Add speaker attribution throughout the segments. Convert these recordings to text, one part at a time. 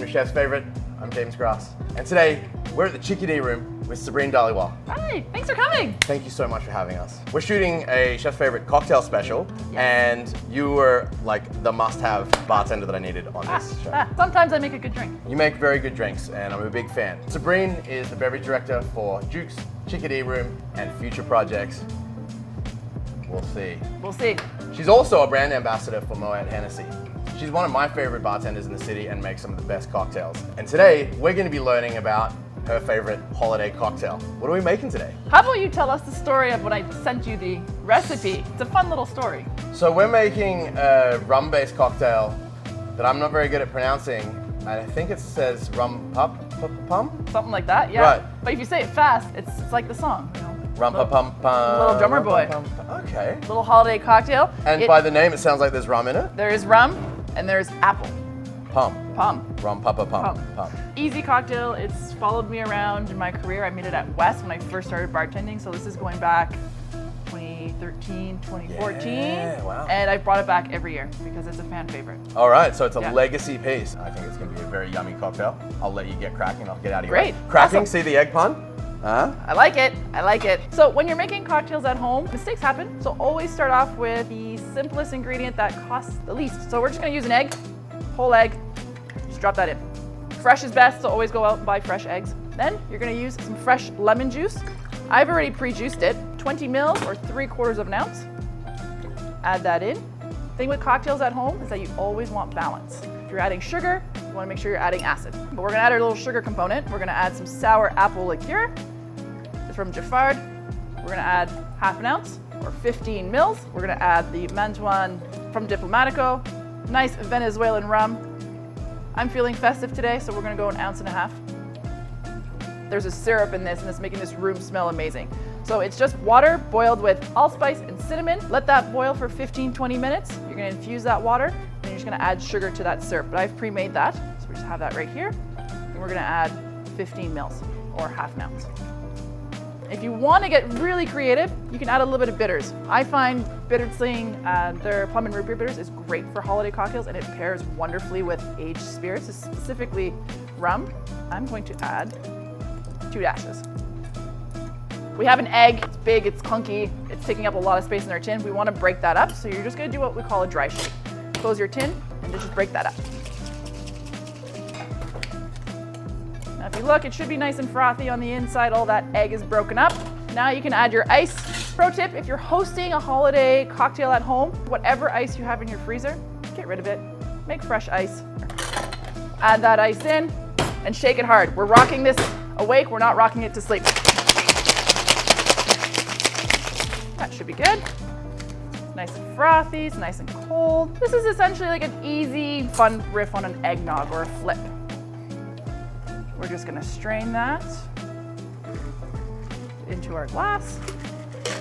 Speaker 1: your chef's favorite. I'm James Grass. And today, we're at the Chickadee Room with Sabrine Dhaliwal.
Speaker 2: Hi, thanks for coming.
Speaker 1: Thank you so much for having us. We're shooting a chef's favorite cocktail special, and you were like the must-have bartender that I needed on this show.
Speaker 2: Sometimes I make a good drink.
Speaker 1: You make very good drinks, and I'm a big fan. Sabrine is the beverage director for Duke's, Chickadee Room, and future projects. We'll see.
Speaker 2: We'll see.
Speaker 1: She's also a brand ambassador for Moet Hennessy. She's one of my favorite bartenders in the city and makes some of the best cocktails. And today, we're going to be learning about her favorite holiday cocktail. What are we making today?
Speaker 2: How about you tell us the story of when I sent you the recipe? It's a fun little story.
Speaker 1: So we're making a rum-based cocktail that I'm not very good at pronouncing. I think it says rum pum?
Speaker 2: Something like that, yeah.
Speaker 1: Right.
Speaker 2: But if you say it fast, it's like the song, you know.
Speaker 1: Rum pum pum.
Speaker 2: Little drummer boy.
Speaker 1: Okay.
Speaker 2: Little holiday cocktail.
Speaker 1: And by the name, it sounds like there's rum in it.
Speaker 2: There is rum and there's apple.
Speaker 1: Pum. Rum pum.
Speaker 2: Pum. Easy cocktail. It's followed me around in my career. I made it at West when I first started bartending, so this is going back 2013, 2014.
Speaker 1: Yeah, wow.
Speaker 2: And I've brought it back every year because it's a fan favorite.
Speaker 1: All right, so it's a legacy piece. I think it's going to be a very yummy cocktail. I'll let you get cracking. I'll get out of your way.
Speaker 2: Great.
Speaker 1: Cracking,
Speaker 2: Awesome.
Speaker 1: see the egg pun?
Speaker 2: I like it. I like it. So when you're making cocktails at home, mistakes happen. So always start off with the simplest ingredient that costs the least. So we're just going to use an egg, whole egg. Just drop that in. Fresh is best, so always go out and buy fresh eggs. Then you're going to use some fresh lemon juice. I've already pre-juiced it, 20 mils or 3/4 of an ounce. Add that in. Thing with cocktails at home is that you always want balance. If you're adding sugar, you want to make sure you're adding acid. But we're going to add our little sugar component. We're going to add some sour apple liqueur from Giffard. We're going to add 1/2 ounce or 15 mils. We're going to add the Mantuan from Diplomatico. Nice Venezuelan rum. I'm feeling festive today, so we're going to go 1.5 ounces. There's a syrup in this, and it's making this room smell amazing. So it's just water boiled with allspice and cinnamon. Let that boil for 15-20 minutes. You're going to infuse that water, and you're just going to add sugar to that syrup. But I've pre-made that, so we just have that right here. And we're going to add 15 mils or 1/2 ounce. If you want to get really creative, you can add a little bit of bitters. I find bittered Sling, their plum and root beer bitters is great for holiday cocktails, and it pairs wonderfully with aged spirits, specifically rum. I'm going to add 2 dashes. We have an egg. It's big, it's clunky, it's taking up a lot of space in our tin. We want to break that up, so you're just going to do what we call a dry shake. Close your tin and just break that up. Now if you look, it should be nice and frothy on the inside. All that egg is broken up. Now you can add your ice. Pro tip, if you're hosting a holiday cocktail at home, whatever ice you have in your freezer, get rid of it. Make fresh ice. Add that ice in and shake it hard. We're rocking this awake, we're not rocking it to sleep. That should be good. Nice and frothy, it's nice and cold. This is essentially like an easy, fun riff on an eggnog or a flip. We're just gonna strain that into our glass.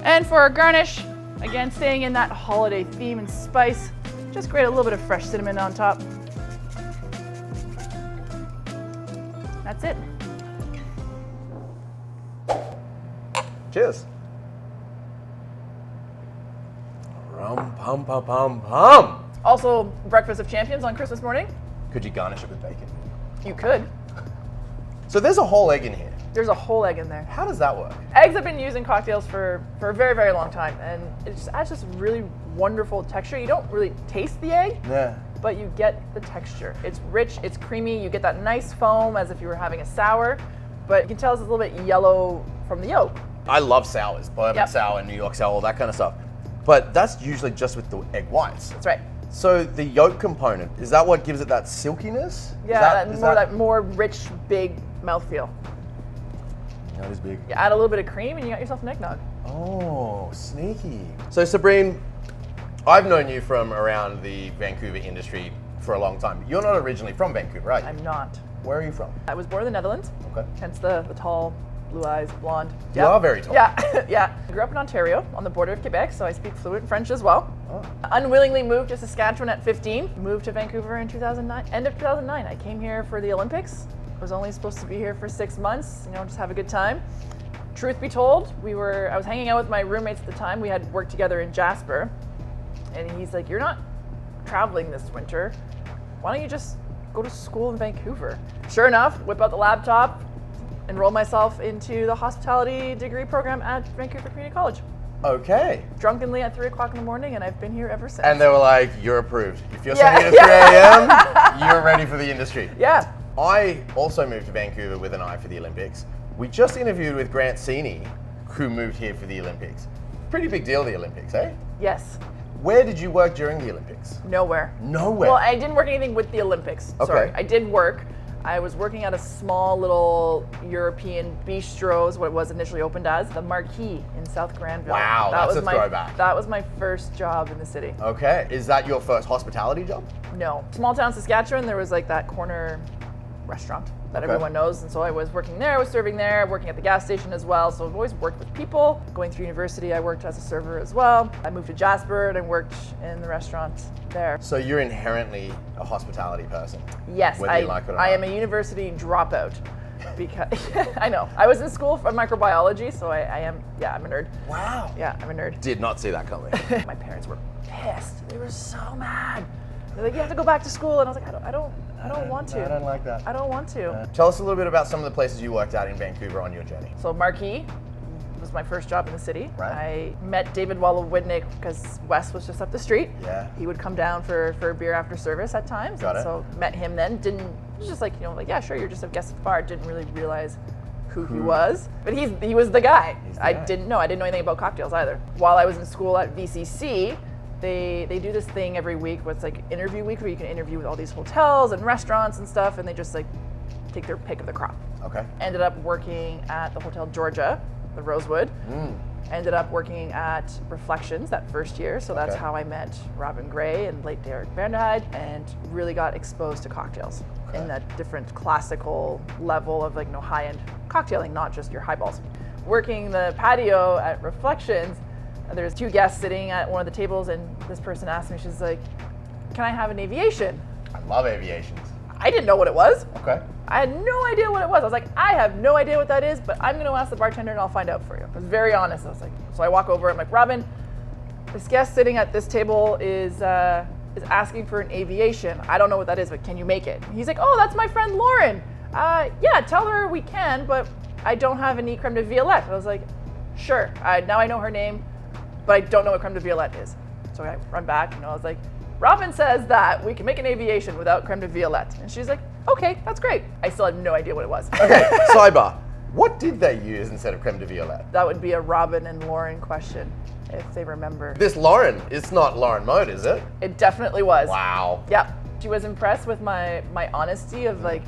Speaker 2: And for our garnish, again, staying in that holiday theme and spice, just grate a little bit of fresh cinnamon on top. That's it.
Speaker 1: Cheers. Rum pum pum pum pum.
Speaker 2: Also, breakfast of champions on Christmas morning.
Speaker 1: Could you garnish it with bacon?
Speaker 2: You could.
Speaker 1: So there's a whole egg in here.
Speaker 2: There's a whole egg in there.
Speaker 1: How does that work?
Speaker 2: Eggs have been used in cocktails for a very, very long time, and it just adds this really wonderful texture. You don't really taste the egg, but you get the texture. It's rich, it's creamy, you get that nice foam as if you were having a sour, but you can tell it's a little bit yellow from the yolk.
Speaker 1: I love sours, bourbon sour, New York sour, all that kind of stuff. But that's usually just with the egg whites.
Speaker 2: That's right.
Speaker 1: So the yolk component, is that what gives it that silkiness?
Speaker 2: Yeah, that more rich, big mouthfeel.
Speaker 1: That is big.
Speaker 2: You add a little bit of cream and you got yourself an eggnog.
Speaker 1: Oh, sneaky. So Sabrine, I've known you from around the Vancouver industry for a long time. You're not originally from Vancouver, right?
Speaker 2: I'm not.
Speaker 1: Where are you from?
Speaker 2: I was born in the Netherlands.
Speaker 1: Okay.
Speaker 2: Hence the tall, blue eyes, blonde.
Speaker 1: You are very tall.
Speaker 2: Yeah, yeah. I grew up in Ontario on the border of Quebec, so I speak fluent French as well.
Speaker 1: Oh.
Speaker 2: Unwillingly moved to Saskatchewan at 15. Moved to Vancouver in 2009. End of 2009. I came here for the Olympics. I was only supposed to be here for 6 months, just have a good time. Truth be told, I was hanging out with my roommates at the time. We had worked together in Jasper. And he's like, "You're not traveling this winter. Why don't you just go to school in Vancouver. Sure enough, whip out the laptop, enroll myself into the hospitality degree program at Vancouver Community College.
Speaker 1: Okay.
Speaker 2: Drunkenly at 3 o'clock in the morning, and I've been here ever since.
Speaker 1: And they were like, you're approved. If you're saying it at 3 a.m., you're ready for the industry.
Speaker 2: Yeah.
Speaker 1: I also moved to Vancouver with an eye for the Olympics. We just interviewed with Grant Seeney, who moved here for the Olympics. Pretty big deal, the Olympics, eh?
Speaker 2: Yes.
Speaker 1: Where did you work during the Olympics?
Speaker 2: Nowhere.
Speaker 1: Nowhere?
Speaker 2: Well, I didn't work anything with the Olympics.
Speaker 1: Okay.
Speaker 2: Sorry. I did work. I was working at a small little European bistro, is what it was initially opened as, the Marquis in South Granville.
Speaker 1: Wow, that's a throwback.
Speaker 2: That was my first job in the city.
Speaker 1: Okay. Is that your first hospitality job?
Speaker 2: No. Small town Saskatchewan, there was like that corner restaurant that everyone knows, and so I was working there, I was serving there, working at the gas station as well, so I've always worked with people. Going through university, I worked as a server as well. I moved to Jasper and I worked in the restaurant there.
Speaker 1: So you're inherently a hospitality person?
Speaker 2: Yes,
Speaker 1: whether you like it or
Speaker 2: I
Speaker 1: not.
Speaker 2: am a university dropout because, I know, I was in school for microbiology, so I'm a nerd.
Speaker 1: Wow.
Speaker 2: Yeah, I'm a nerd.
Speaker 1: Did not see that coming.
Speaker 2: My parents were pissed. They were so mad. They're like, you have to go back to school, and I was like, I don't want to.
Speaker 1: I don't like that.
Speaker 2: I don't want to.
Speaker 1: Tell us a little bit about some of the places you worked at in Vancouver on your journey.
Speaker 2: So Marquis was my first job in the city.
Speaker 1: Right.
Speaker 2: I met David Wallowidnick because Wes was just up the street.
Speaker 1: Yeah.
Speaker 2: He would come down for a beer after service at times.
Speaker 1: Got it.
Speaker 2: So met him then. It was just like, yeah, sure, you're just a guest at the bar. Didn't really realize who he was. But he was the guy. I didn't know anything about cocktails either. While I was in school at VCC, they do this thing every week where it's like interview week where you can interview with all these hotels and restaurants and stuff, and they just like take their pick of the crop.
Speaker 1: Okay.
Speaker 2: Ended up working at the Hotel Georgia, the Rosewood. Ended up working at Reflections that first year, so that's how I met Robin Gray and late Derek Vanderhyde, and really got exposed to cocktails in that different classical level of like high-end cocktailing, not just your highballs. Working the patio at Reflections, there's 2 guests sitting at one of the tables, and this person asked me, she's like, can I have an aviation?
Speaker 1: I love aviations.
Speaker 2: I didn't know what it was.
Speaker 1: Okay.
Speaker 2: I had no idea what it was. I was like, I have no idea what that is, but I'm going to ask the bartender and I'll find out for you. I was very honest. I was like, so I walk over, I'm like, Robin, this guest sitting at this table is asking for an aviation. I don't know what that is, but can you make it? He's like, oh, that's my friend Lauren. Yeah, tell her we can, but I don't have any creme de violette. I was like, sure. Now I know her name, but I don't know what creme de violette is. So I run back, I was like, Robin says that we can make an aviation without creme de violette. And she's like, okay, that's great. I still had no idea what it was.
Speaker 1: Okay, sidebar. What did they use instead of creme de violette?
Speaker 2: That would be a Robin and Lauren question, if they remember.
Speaker 1: This Lauren, it's not Lauren Mode, is it?
Speaker 2: It definitely was.
Speaker 1: Wow.
Speaker 2: Yeah. She was impressed with my honesty of like,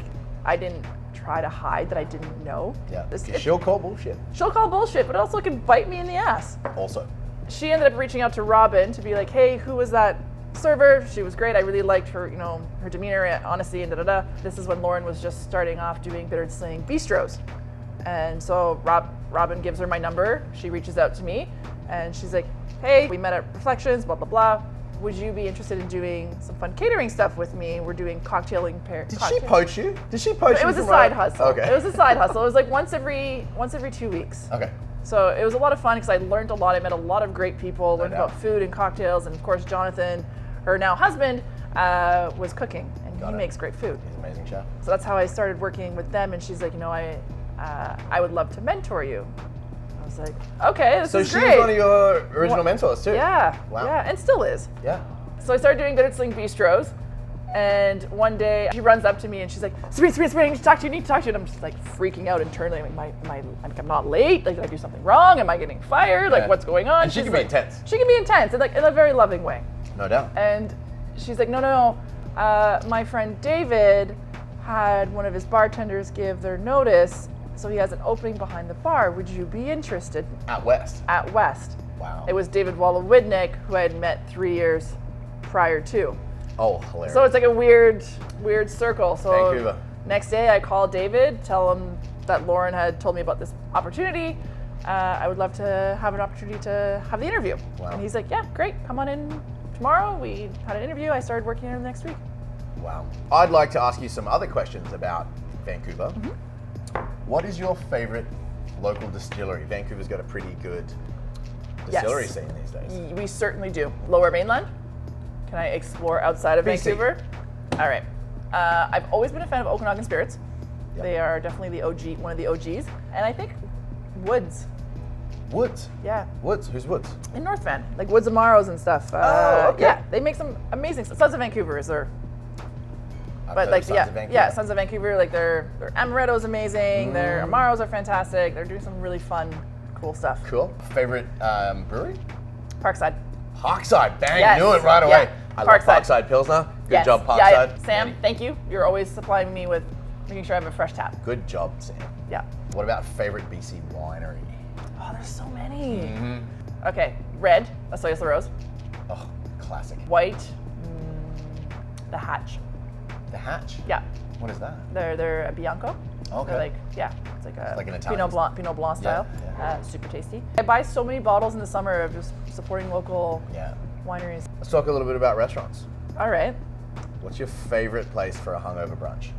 Speaker 2: I didn't try to hide that I didn't know.
Speaker 1: Yeah, she'll call bullshit.
Speaker 2: She'll call bullshit, but it also can bite me in the ass.
Speaker 1: Also.
Speaker 2: She ended up reaching out to Robin to be like, hey, who was that server? She was great. I really liked her, her demeanor, honesty, and da-da-da. This is when Lauren was just starting off doing Bitter Sling bistros. And so Robin gives her my number. She reaches out to me, and she's like, hey, we met at Reflections, blah, blah, blah. Would you be interested in doing some fun catering stuff with me? We're doing cocktailing pair.
Speaker 1: Did she poach you? Did she poach you?
Speaker 2: It was a side hustle.
Speaker 1: Okay.
Speaker 2: It was a side hustle. It was like once every 2 weeks.
Speaker 1: Okay.
Speaker 2: So it was a lot of fun because I learned a lot. I met a lot of great people, learned about food and cocktails, and of course Jonathan, her now husband, was cooking, and he makes great food.
Speaker 1: He's an amazing chef.
Speaker 2: So that's how I started working with them, and she's like, I would love to mentor you. I was like, okay, this is great.
Speaker 1: So she was one of your original mentors too?
Speaker 2: Yeah,
Speaker 1: Wow.
Speaker 2: yeah, and still is.
Speaker 1: Yeah.
Speaker 2: So I started doing Bitter Sling bistros, and one day she runs up to me and she's like, Sabrine, I need to talk to you, And I'm just like freaking out internally. I'm like, I'm not late? Like, did I do something wrong? Am I getting fired? Like, what's going on?
Speaker 1: And she can be intense.
Speaker 2: She can be intense, and like in a very loving way.
Speaker 1: No doubt.
Speaker 2: And she's like, no. My friend David had one of his bartenders give their notice, so he has an opening behind the bar. Would you be interested?
Speaker 1: At West?
Speaker 2: At West.
Speaker 1: Wow.
Speaker 2: It was David Wallowidnick, who I had met 3 years prior to.
Speaker 1: Oh, hilarious.
Speaker 2: So it's like a weird circle. So
Speaker 1: Vancouver.
Speaker 2: Next day I call David, tell him that Lauren had told me about this opportunity. I would love to have an opportunity to have the interview.
Speaker 1: Wow.
Speaker 2: And he's like, yeah, great, come on in tomorrow. We had an interview. I started working here the next week.
Speaker 1: Wow. I'd like to ask you some other questions about Vancouver. What is your favorite local distillery? Vancouver's got a pretty good distillery scene these days.
Speaker 2: We certainly do. Lower Mainland. Can I explore outside of
Speaker 1: BC.
Speaker 2: Vancouver? All right. I've always been a fan of Okanagan Spirits.
Speaker 1: Yep.
Speaker 2: They are definitely the OG, one of the OGs. And I think Woods.
Speaker 1: Woods?
Speaker 2: Yeah.
Speaker 1: Woods? Who's Woods?
Speaker 2: In North Van, like Woods Amaros and stuff.
Speaker 1: Oh, okay.
Speaker 2: Yeah, they make some amazing stuff. Sons of Vancouver is their,
Speaker 1: I've
Speaker 2: but
Speaker 1: heard
Speaker 2: like
Speaker 1: of Sons
Speaker 2: yeah,
Speaker 1: of Vancouver.
Speaker 2: yeah, Sons of Vancouver. Like their amaretto is amazing. Their Amaros are fantastic. They're doing some really fun, cool stuff.
Speaker 1: Cool. Favorite brewery?
Speaker 2: Parkside.
Speaker 1: Parkside. Bang,
Speaker 2: Yes.
Speaker 1: knew it right away.
Speaker 2: Yeah.
Speaker 1: I love
Speaker 2: Parkside.
Speaker 1: Parkside Pilsner. Good
Speaker 2: Yes.
Speaker 1: job, Parkside.
Speaker 2: Yeah. Sam, thank you. You're always supplying me with making sure I have a fresh tap.
Speaker 1: Good job, Sam.
Speaker 2: Yeah.
Speaker 1: What about favorite BC winery?
Speaker 2: Oh, there's so many.
Speaker 1: Mm-hmm.
Speaker 2: Okay, red, Soyuz La Rose.
Speaker 1: Oh, classic.
Speaker 2: White, the Hatch.
Speaker 1: The Hatch?
Speaker 2: Yeah,
Speaker 1: What is that?
Speaker 2: they're a Bianco.
Speaker 1: Okay.
Speaker 2: They're like, yeah, it's like a
Speaker 1: Like an Italian
Speaker 2: Pinot Blanc style.
Speaker 1: yeah.
Speaker 2: Super tasty. I buy so many bottles in the summer of just supporting local
Speaker 1: Yeah.
Speaker 2: wineries.
Speaker 1: Let's talk a little bit about restaurants.
Speaker 2: All right,
Speaker 1: What's your favorite place for a hungover brunch?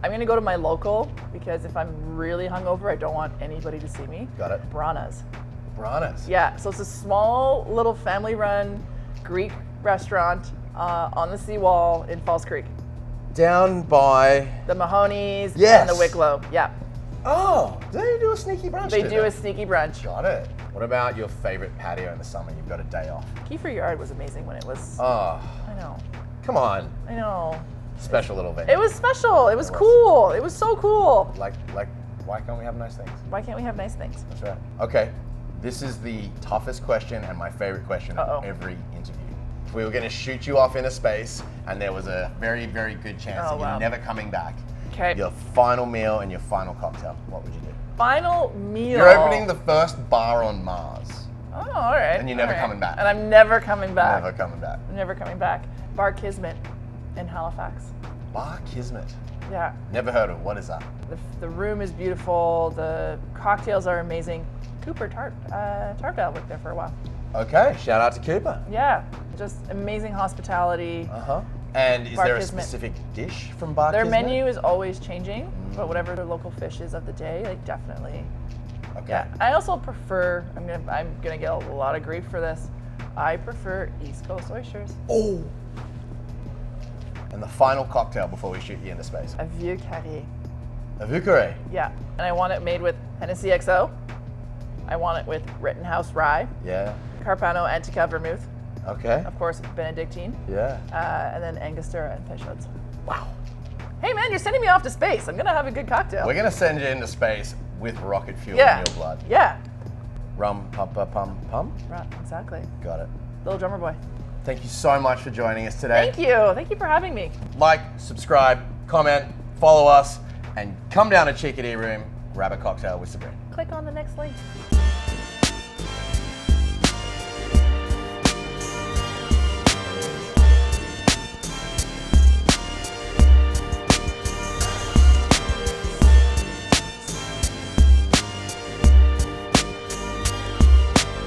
Speaker 2: I'm gonna go to my local because if I'm really hungover, I don't want anybody to see me.
Speaker 1: Got it.
Speaker 2: Brana's.
Speaker 1: Brana's.
Speaker 2: Yeah, so it's a small little family-run Greek restaurant on the seawall in Falls Creek.
Speaker 1: Down by.
Speaker 2: The Mahoney's
Speaker 1: Yes.
Speaker 2: and the Wicklow. Yeah,
Speaker 1: Oh, they do a sneaky brunch.
Speaker 2: they
Speaker 1: do
Speaker 2: do a sneaky brunch.
Speaker 1: Got it. What about your favorite patio in the summer? You've got a day off.
Speaker 2: Kiefer Yard was amazing when it was.
Speaker 1: Oh,
Speaker 2: I know.
Speaker 1: come on.
Speaker 2: I know.
Speaker 1: Special little venue.
Speaker 2: It was special. It was
Speaker 1: It was.
Speaker 2: cool. It was so cool.
Speaker 1: Like, why can't we have nice things?
Speaker 2: Why can't we have nice things?
Speaker 1: That's right. Okay, this is the toughest question and my favorite question
Speaker 2: Uh-oh.
Speaker 1: of every interview. If we were going to shoot you off into space and there was a very, very good chance
Speaker 2: Oh,
Speaker 1: that you're
Speaker 2: wow.
Speaker 1: never coming back,
Speaker 2: Okay.
Speaker 1: your final meal and your final cocktail, what would you do?
Speaker 2: Final meal.
Speaker 1: You're opening the first bar on Mars.
Speaker 2: Oh, all right.
Speaker 1: And you're never
Speaker 2: all right.
Speaker 1: coming back.
Speaker 2: And I'm never coming back.
Speaker 1: Never coming back.
Speaker 2: I'm never coming back. Bar Kismet in Halifax.
Speaker 1: Bar Kismet.
Speaker 2: Yeah.
Speaker 1: Never heard of it. What is that?
Speaker 2: The room is beautiful. The cocktails are amazing. Cooper Tarpdale worked there for a while.
Speaker 1: Okay, shout out to Cooper.
Speaker 2: Yeah, just amazing hospitality.
Speaker 1: Uh-huh. And is
Speaker 2: Bar
Speaker 1: there a
Speaker 2: Kismet.
Speaker 1: specific dish from Bar
Speaker 2: Their
Speaker 1: Kismet?
Speaker 2: menu is always changing, but whatever their local fish is of the day, like definitely.
Speaker 1: Okay.
Speaker 2: Yeah. I also prefer. I'm gonna get a lot of grief for this. I prefer East Coast oysters.
Speaker 1: Oh. And the final cocktail before we shoot you into space.
Speaker 2: A Vieux Carré.
Speaker 1: A Vieux.
Speaker 2: Yeah, and I want it made with Hennessy XO. I want it with Rittenhouse Rye,
Speaker 1: Yeah.
Speaker 2: Carpano Antica Vermouth,
Speaker 1: Okay.
Speaker 2: of course Benedictine,
Speaker 1: Yeah.
Speaker 2: and then Angostura and Peychaud's.
Speaker 1: Wow.
Speaker 2: Hey man, you're sending me off to space. I'm gonna have a good cocktail.
Speaker 1: We're gonna send you into space with rocket fuel
Speaker 2: yeah.
Speaker 1: in your blood.
Speaker 2: Yeah.
Speaker 1: Rum, pum.
Speaker 2: Right, exactly.
Speaker 1: Got it.
Speaker 2: Little drummer boy.
Speaker 1: Thank you so much for joining us today.
Speaker 2: Thank you. Thank you for having me.
Speaker 1: Like, subscribe, comment, follow us, and come down to Chickadee Room, grab a cocktail with Sabrine.
Speaker 2: Click on the next link.